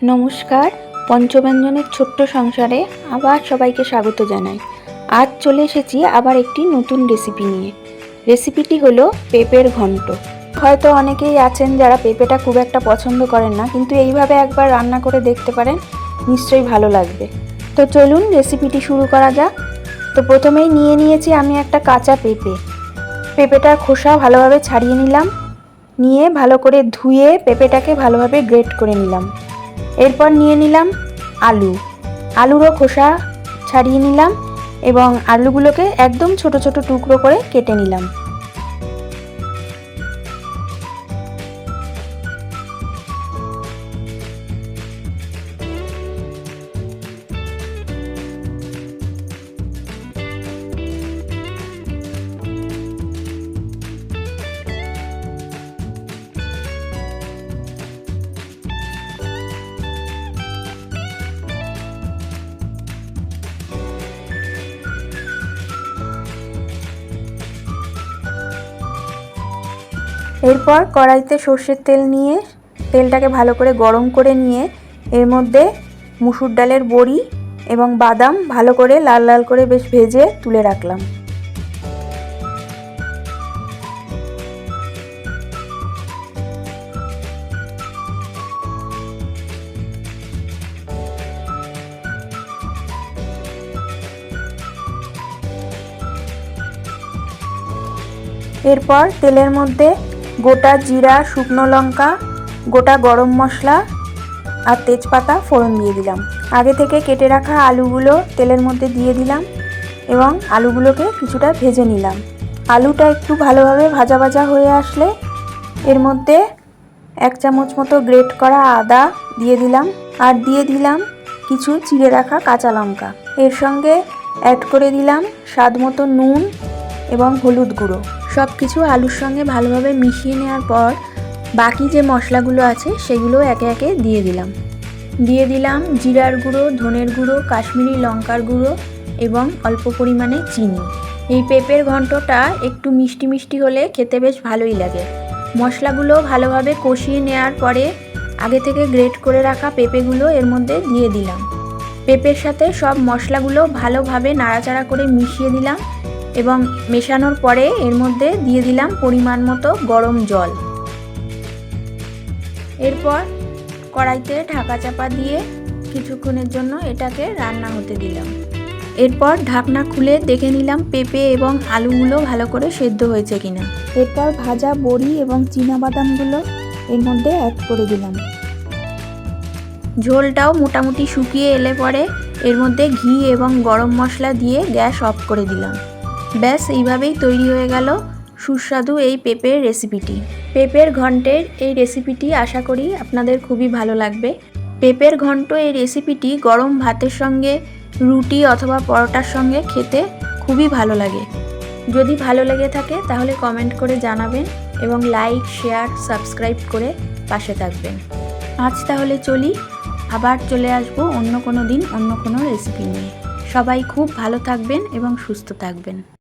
নমস্কার, পঞ্চব্যঞ্জনের ছোট্ট সংসারে আবার সবাইকে স্বাগত জানাই। আজ চলে এসেছি আবার একটি নতুন রেসিপি নিয়ে। রেসিপিটি হলো পেঁপের ঘন্ট। হয়তো অনেকেই আছেন যারা পেঁপেটা খুব একটা পছন্দ করেন না, কিন্তু এইভাবে একবার রান্না করে দেখতে পারেন, নিশ্চয়ই ভালো লাগবে। তো চলুন রেসিপিটি শুরু করা যাক। তো প্রথমেই নিয়ে নিয়েছি আমি একটা কাঁচা পেঁপে। পেঁপেটার খোসা ভালোভাবে ছাড়িয়ে নিলাম, নিয়ে ভালো করে ধুয়ে পেঁপেটাকে ভালোভাবে গ্রেট করে নিলাম। এরপর নিয়ে নিলাম আলুরও খোসা ছাড়িয়ে নিলাম এবং আলুগুলোকে একদম ছোট ছোট টুকরো করে কেটে নিলাম। এরপর কড়াইতে সর্ষের তেল নিয়ে তেলটাকে ভালো করে গরম করে নিয়ে এর মধ্যে মুসুর ডালের বড়ি এবং বাদাম ভালো করে লাল লাল করে বেশ ভেজে তুলে রাখলাম। এরপর তেলের মধ্যে গোটা জিরা, শুকনো লঙ্কা, গোটা গরম মশলা আর তেজপাতা ফোড়ন দিয়ে দিলাম। আগে থেকে কেটে রাখা আলুগুলো তেলের মধ্যে দিয়ে দিলাম এবং আলুগুলোকে কিছুটা ভেজে নিলাম। আলুটা একটু ভালোভাবে ভাজা ভাজা হয়ে আসলে এর মধ্যে 1 চামচ মতো গ্রেট করা আদা দিয়ে দিলাম আর দিয়ে দিলাম কিছু চিড়ে রাখা কাঁচা লঙ্কা। এর সঙ্গে অ্যাড করে দিলাম স্বাদ মতো নুন এবং হলুদ গুঁড়ো। সব কিছু আলুর সঙ্গে ভালোভাবে মিশিয়ে নেওয়ার পর বাকি যে মশলাগুলো আছে সেগুলো একে একে দিয়ে দিলাম জিরার গুঁড়ো, ধনের গুঁড়ো, কাশ্মীরি লঙ্কার গুঁড়ো এবং অল্প পরিমাণে চিনি। এই পেঁপের ঘন্টটা একটু মিষ্টি মিষ্টি হলে খেতে বেশ ভালোই লাগে। মশলাগুলো ভালোভাবে কষিয়ে নেওয়ার পরে আগে থেকে গ্রেট করে রাখা পেঁপেগুলো এর মধ্যে দিয়ে দিলাম। পেঁপের সাথে সব মশলাগুলো ভালোভাবে নাড়াচাড়া করে মিশিয়ে দিলাম এবং মেশানোর পরে এর মধ্যে দিয়ে দিলাম পরিমাণ মতো গরম জল। এরপর কড়াইতে ঢাকা চাপা দিয়ে কিছুক্ষণের জন্য এটাকে রান্না হতে দিলাম। এরপর ঢাকনা খুলে দেখে নিলাম পেঁপে এবং আলুগুলো ভালো করে সেদ্ধ হয়েছে কিনা। এরপর ভাজা বড়ি এবং চীনাবাদামগুলো এর মধ্যে অ্যাড করে দিলাম। ঝোলটাও মোটামুটি শুকিয়ে এলে পরে এর মধ্যে ঘি এবং গরম মশলা দিয়ে গ্যাস অফ করে দিলাম। ব্যাস এইভাবেই তৈরি হয়ে গেল সুস্বাদু এই পেঁপের রেসিপিটি। পেঁপের ঘন্টের এই রেসিপিটি আশা করি আপনাদের খুবই ভালো লাগবে। পেঁপের ঘন্ট এই রেসিপিটি গরম ভাতের সঙ্গে, রুটি অথবা পরোটার সঙ্গে খেতে খুবই ভালো লাগে। যদি ভালো লেগে থাকে তাহলে কমেন্ট করে জানাবেন এবং লাইক, শেয়ার, সাবস্ক্রাইব করে পাশে থাকবেন। আজ তাহলে চলি, আবার চলে আসবো অন্য কোনো দিন অন্য কোনো রেসিপি নিয়ে। সবাই খুব ভালো থাকবেন এবং সুস্থ থাকবেন।